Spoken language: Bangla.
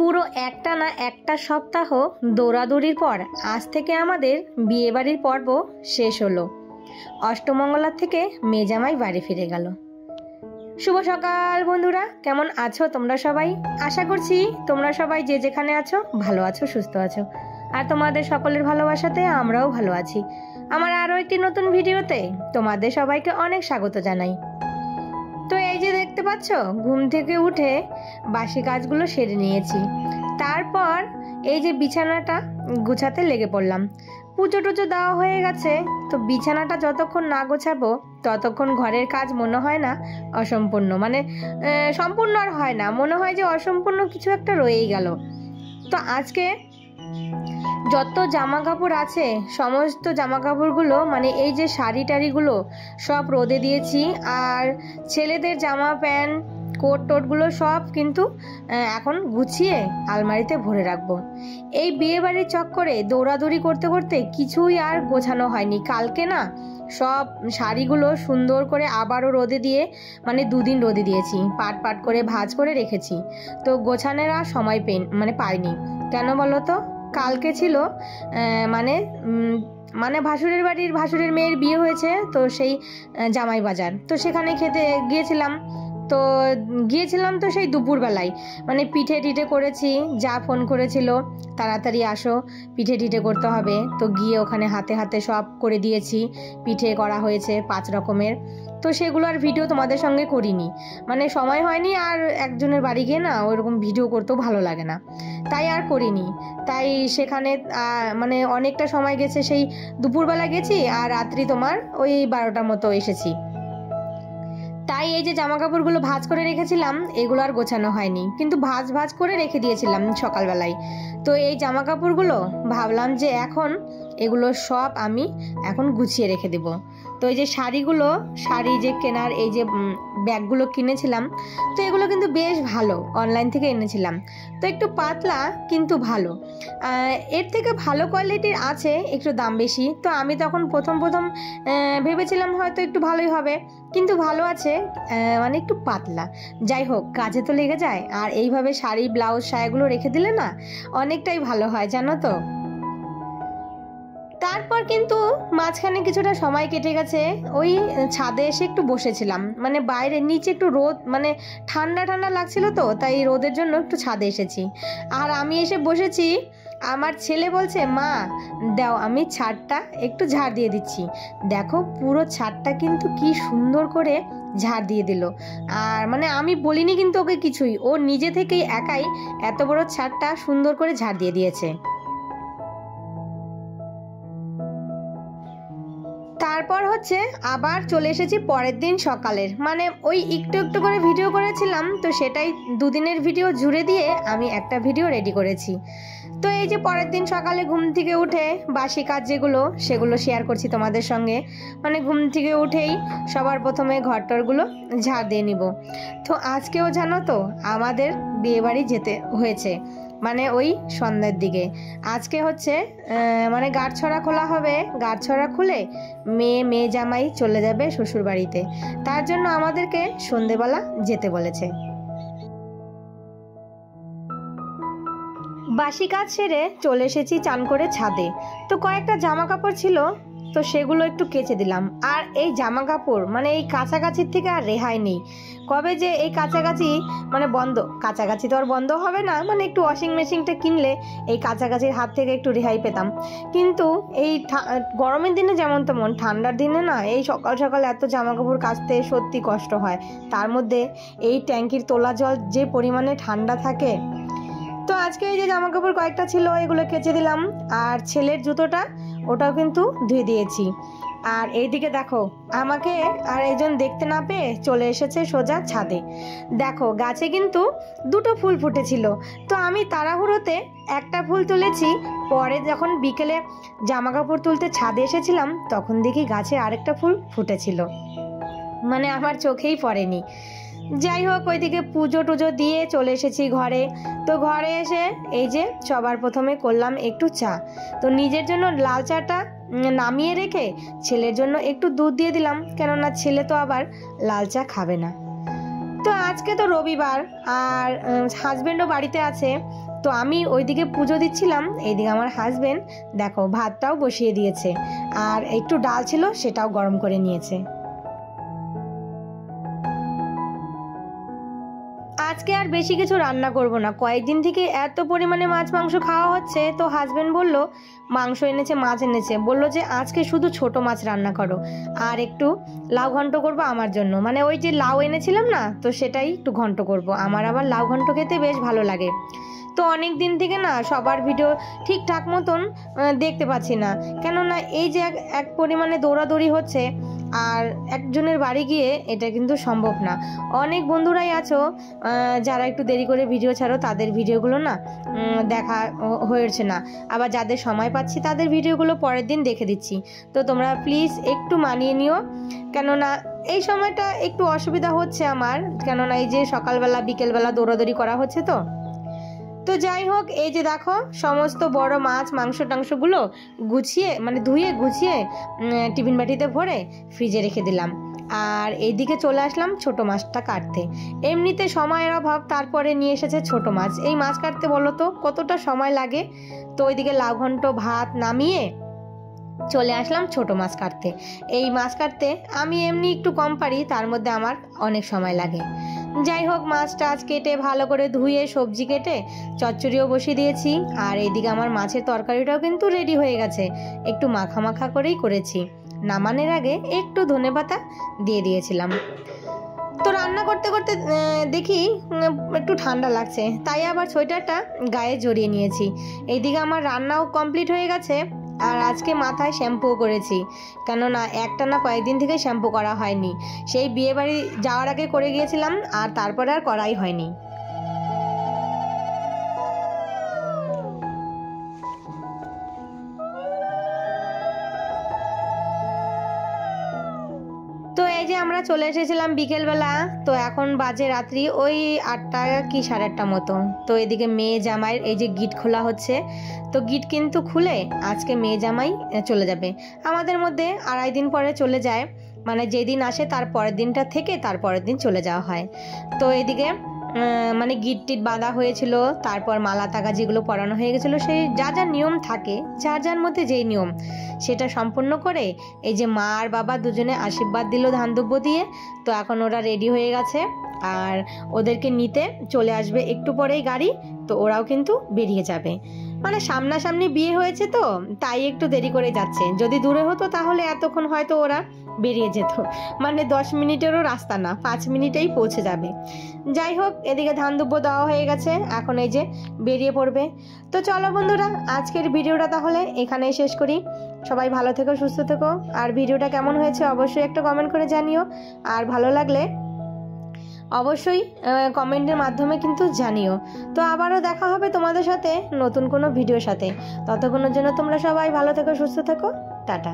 পুরো একটা না একটা সপ্তাহ দৌড়াদৌড়ির পর আজ থেকে আমাদের বিয়েবাড়ির পর্ব শেষ হলো। অষ্টমঙ্গলার থেকে মেজামাই বাড়ি ফিরে গেল। শুভ সকাল বন্ধুরা, কেমন আছো তোমরা সবাই? আশা করছি তোমরা সবাই যে যেখানে আছো ভালো আছো, সুস্থ আছো, আর তোমাদের সকলের ভালোবাসাতে আমরাও ভালো আছি। আমার আরও একটি নতুন ভিডিওতে তোমাদের সবাইকে অনেক স্বাগত জানাই। তো এই যে দেখতে পাচ্ছ, ঘুম থেকে উঠে বাসি কাজগুলো সেরে নিয়েছি। তারপর এই যে বিছানাটা গোছাতে লেগে পড়লাম। পুজো টুজো দেওয়া হয়ে গেছে, তো বিছানাটা যতক্ষণ না গোছাবো ততক্ষণ ঘরের কাজ মনে হয় না অসম্পূর্ণ, মানে সম্পূর্ণ আর হয় না, মনে হয় যে অসম্পূর্ণ কিছু একটা রয়েই গেল। তো আজকে যত জামা কাপড় আছে সমস্ত জামা কাপড়গুলো, মানে এই যে শাড়ি টাড়িগুলো সব রোদে দিয়েছি, আর ছেলেদের জামা প্যান্ট কোট টোটগুলো সব কিন্তু এখন গুছিয়ে আলমারিতে ভরে রাখবো। এই বিয়ে বাড়ির চক্করে দৌড়াদৌড়ি করতে করতে কিছুই আর গোছানো হয়নি। কালকে না সব শাড়িগুলো সুন্দর করে আবারও রোদে দিয়ে, মানে দুদিন রোদে দিয়েছি, পাট পাট করে ভাঁজ করে রেখেছি। তো গোছানোর আর সময় পাইনি। কেন বলো তো? কালকে ছিল মানে ভাসুরের মেয়ের বিয়ে হয়েছে, তো সেই জামাই বাজার, তো সেখানে খেতে গিয়েছিলাম। তো সেই দুপুরবেলায় মানে পিঠে টিঠে করেছি। যা ফোন করেছিল তাড়াতাড়ি আসো, পিঠে টিঠে করতে হবে, তো গিয়ে ওখানে হাতে হাতে সব করে দিয়েছি। পিঠে করা হয়েছে 5 রকমের। তো সেগুলো আর ভিডিও তোমাদের সঙ্গে করিনি, মানে সময় হয়নি, আর একজনের বাড়ি গিয়ে না ওইরকম ভিডিও করতেও ভালো লাগে না, তাই আর করিনি। তাই সেখানে মানে অনেকটা সময় গেছে, সেই দুপুরবেলা গেছি আর রাত্রি তোমার ওই 12টার মতো এসেছি। তাই এই যে জামা কাপড়গুলো ভাঁজ করে রেখেছিলাম এগুলো আর গোছানো হয়নি, কিন্তু ভাঁজ করে রেখে দিয়েছিলাম সকালবেলায়। তো এই জামা কাপড়গুলো ভাবলাম যে এগুলো সব আমি এখন গুছিয়ে রেখে দেব। তো এই যে শাড়ি যে কেনার এই যে ব্যাগগুলো কিনেছিলাম, তো এগুলো কিন্তু বেশ ভালো, অনলাইন থেকে এনেছিলাম। তো একটু পাতলা কিন্তু ভালো, এর থেকে ভালো কোয়ালিটির আছে, একটু দাম বেশি। তো আমি তখন প্রথম ভেবেছিলাম হয়তো একটু ভালোই হবে, কিন্তু ভালো আছে, মানে একটু পাতলা। যাই হোক, কাজে তো লেগে যায়। আর এইভাবে শাড়ি ব্লাউজ সায়াগুলো রেখে দিলে না অনেকটাই ভালো হয়, জানো তো। তারপর কিন্তু মাঝখানে কিছুটা সময় কেটে গেছে, ওই ছাদে এসে একটু বসেছিলাম, মানে বাইরে নিচে একটু রোদ, মানে ঠান্ডা ঠান্ডা লাগছিল, তো তাই রোদের জন্য একটু ছাদে এসেছি। আর আমি এসে বসেছি, আমার ছেলে বলছে, মা দাও আমি ছাদটা একটু ঝাড় দিয়ে দিচ্ছি। দেখো পুরো ছাদটা কিন্তু কি সুন্দর করে ঝাড় দিয়ে দিল। আর মানে আমি বলিনি কিন্তু ওকে কিছুই, ও নিজে থেকেই একাই এত বড় ছাদটা সুন্দর করে ঝাড় দিয়ে দিয়েছে। তারপর আবার চলে এসেছি পরের দিন সকালের, মানে ওই একটু একটু করে ভিডিও করেছিলাম, তো সেটাই দুদিনের ভিডিও জুড়ে দিয়ে আমি একটা ভিডিও রেডি করেছি। তো এই যে পরের দিন সকালে ঘুম থেকে উঠে বাসি কাজ সেগুলো শেয়ার করছি তোমাদের সঙ্গে। মানে ঘুম থেকে উঠেই সবার প্রথমে ঘরটরগুলো ঝাড় দিয়ে নিব। তো আজকেও জানো তো আমাদের বিয়েবাড়ি যেতে হয়েছে, মানে ওই সন্ধ্যার দিকে। আজকে মানে গাঁটছড়া খোলা হবে, গাঁটছড়া খুলে মেয়ে জামাই চলে যাবে শ্বশুর বাড়িতে। তার জন্য আমাদেরকে সন্ধেবেলা যেতে বলেছে। বাসি কাজ সেরে চলে এসেছি চান করে ছাদে। তো কয়েকটা জামা কাপড় ছিল, তো সেগুলো একটু কেচে দিলাম। আর এই জামা কাপড় মানে এই কাছাকাছির থেকে আর রেহাই নেই। কবে যে এই কাছাকাছি মানে কাছাকাছি তো আর বন্ধ হবে না, মানে একটু ওয়াশিং মেশিনটা কিনলে এই কাছাকাছির হাত থেকে একটু রেহাই পেতাম। কিন্তু এই গরমের দিনে যেমন তেমন, ঠান্ডার দিনে না এই সকাল সকাল এত জামা কাপড় কাচতে সত্যি কষ্ট হয়। তার মধ্যে এই ট্যাঙ্কির তোলা জল যে পরিমাণে ঠান্ডা থাকে। তো আজকে এই যে জামা কাপড় কয়েকটা ছিল এগুলো কেচে দিলাম। আর ছেলের জুতোটা ওটাও কিন্তু ধুয়ে দিয়েছি। আর এইদিকে দেখো, আমাকে আর একজন দেখতে না পেয়ে চলে এসেছে সোজা ছাদে। দেখো গাছে কিন্তু 2টো ফুল ফুটেছিল, তো আমি তাড়াহুড়োতে একটা ফুল তুলেছি। পরে যখন বিকেলে জামা কাপড় তুলতে ছাদে এসেছিলাম তখন দেখি গাছে আরেকটা ফুল ফুটেছিল, মানে আমার চোখেই পড়েনি। যাই হোক, ওইদিকে পুজো টুজো দিয়ে চলে এসেছি ঘরে। তো ঘরে এসে এই যে সবার প্রথমে করলাম একটু চা। তো নিজের জন্য লাল চাটা নামিয়ে রেখে ছেলের জন্য একটু দুধ দিয়ে দিলাম, কেননা ছেলে তো আবার লাল চা খাবে না। তো আজকে তো রবিবার আর হাজবেন্ডও বাড়িতে আছে, তো আমি ওইদিকে পুজো দিচ্ছিলাম, এইদিকে আমার হাজবেন্ড দেখো ভাতটাও বসিয়ে দিয়েছে, আর একটু ডাল ছিল সেটাও গরম করে নিয়েছে। আজকে আর বেশি কিছু রান্না করব না, কয়েকদিন থেকে এত পরিমাণে মাছ মাংস খাওয়া হচ্ছে, তো হাজবেন্ড বলল মাংস এনেছে, মাছ এনেছে, বললো যে আজকে শুধু ছোট মাছ রান্না করো আর একটু লাউ ঘন্ট করবো আমার জন্য। মানে ওই যে লাউ এনেছিলাম না, তো সেটাই একটু ঘন্ট করব, আমার আবার লাউ ঘন্ট খেতে বেশ ভালো লাগে। তো অনেক দিন থেকে না সবার ভিডিও ঠিকঠাক মতন দেখতে পাচ্ছি না, কেননা এই যে এক পরিমাণে দৌড়াদৌড়ি হচ্ছে, আর একজনের বাড়ি গিয়ে এটা কিন্তু সম্ভব না। অনেক বন্ধুরাই আছো যারা একটু দেরি করে ভিডিও ছাড়ো, তাদের ভিডিওগুলো না দেখা হয়েছে না, আবার যাদের সময় পাচ্ছি তাদের ভিডিওগুলো পরের দিন দেখে দিচ্ছি। তো তোমরা প্লিজ একটু মানিয়ে নিও, কেননা এই সময়টা একটু অসুবিধা হচ্ছে আমার, কেননা এই যে সকালবেলা বিকেলবেলা দৌড়াদৌড়ি করা হচ্ছে। তো যাই হোক, এই যে দেখো সমস্ত বড় মাছ মাংস টাংসগুলো গুছিয়ে মানে ধুয়ে গুছিয়ে টিফিন বাটিতে ভরে ফ্রিজে রেখে দিলাম, আর এইদিকে চলে আসলাম ছোট মাছটা কাটতে। এমনিতে সময়ের অভাব, তারপরে নিয়ে এসেছে ছোট মাছ। এই মাছ কাটতে বলো তো কতটা সময় লাগে। তো ওইদিকে লাউ ঘন্ট ভাত নামিয়ে চলে আসলাম ছোট মাছ কাটতে। এই মাছ কাটতে আমি এমনি একটু কম পারি, তার মধ্যে আমার অনেক সময় লাগে। যাই হোক, মাছ টাছ কেটে ভালো করে ধুয়ে সবজি কেটে চচ্চড়িও বসিয়ে দিয়েছি, আর এইদিকে আমার মাছের তরকারিটাও কিন্তু রেডি হয়ে গেছে, একটু মাখা মাখা করেই করেছি। নামানোর আগে একটু ধনেপাতা দিয়ে দিয়েছিলাম। তো রান্না করতে করতে দেখি একটু ঠান্ডা লাগছে, তাই আবার সোয়েটারটা গায়ে জড়িয়ে নিয়েছি। এইদিকে আমার রান্নাও কমপ্লিট হয়ে গেছে, আর আজকে মাথায় শ্যাম্পুও করেছি, কেননা একটা না কয়েকদিন থেকে শ্যাম্পু করা হয়নি। সেই বিয়ে বাড়ি যাওয়ার আগে করে গিয়েছিলাম, আর তারপরে আর করাই হয়নি। তো এই যে আমরা চলে এসেছিলাম বিকেলবেলা, তো এখন বাজে রাত্রি ওই 8টা কি 8:30 মতো। তো এদিকে মেয়ে জামাইয়ের এই যে গিট খোলা হচ্ছে, তো গিট কিন্তু খুলে আজকে মেয়ে জামাই চলে যাবে। আমাদের মধ্যে 2.5 দিন পরে চলে যায়, মানে যেদিন আসে তার পরের দিনটা থেকে তার পরের দিন চলে যাওয়া হয়। তো এদিকে মানে গিট টিট বাঁধা হয়েছিল, তারপর মালা তাগা যেগুলো পরানো হয়ে গেছিলো, সেই যা যা নিয়ম থাকে যার যার মধ্যে যেই নিয়ম সেটা সম্পূর্ণ করে এই যে মা আর বাবা দুজনে আশীর্বাদ দিল ধান দুব্য দিয়ে। তো এখন ওরা রেডি হয়ে গেছে, আর ওদেরকে নিতে চলে আসবে একটু পরেই গাড়ি। তো ওরাও কিন্তু বেরিয়ে যাবে, মানে সামনাসামনি বিয়ে হয়েছে তো তাই একটু দেরি করে যাচ্ছে। যদি দূরে হতো তাহলে এতক্ষণ হয়তো ওরা বেরিয়ে যেত, মানে 10 মিনিটেরও রাস্তা না, 5 মিনিটেই পৌঁছে যাবে। যাই হোক, এদিকে ধান দুব্য দেওয়া হয়ে গেছে, এখন এই যে বেরিয়ে পড়বে। তো চলো বন্ধুরা, আজকের ভিডিওটা তাহলে এখানেই শেষ করি। সবাই ভালো থেকো, সুস্থ থেকো, আর ভিডিওটা কেমন হয়েছে অবশ্যই একটা কমেন্ট করে জানিও, আর ভালো লাগলে অবশ্যই কমেন্টের মাধ্যমে কিন্তু জানিও। তো আবারও দেখা হবে তোমাদের সাথে নতুন কোনো ভিডিওর সাথে। ততক্ষণের জন্য তোমরা সবাই ভালো থেকো, সুস্থ থেকো, টাটা।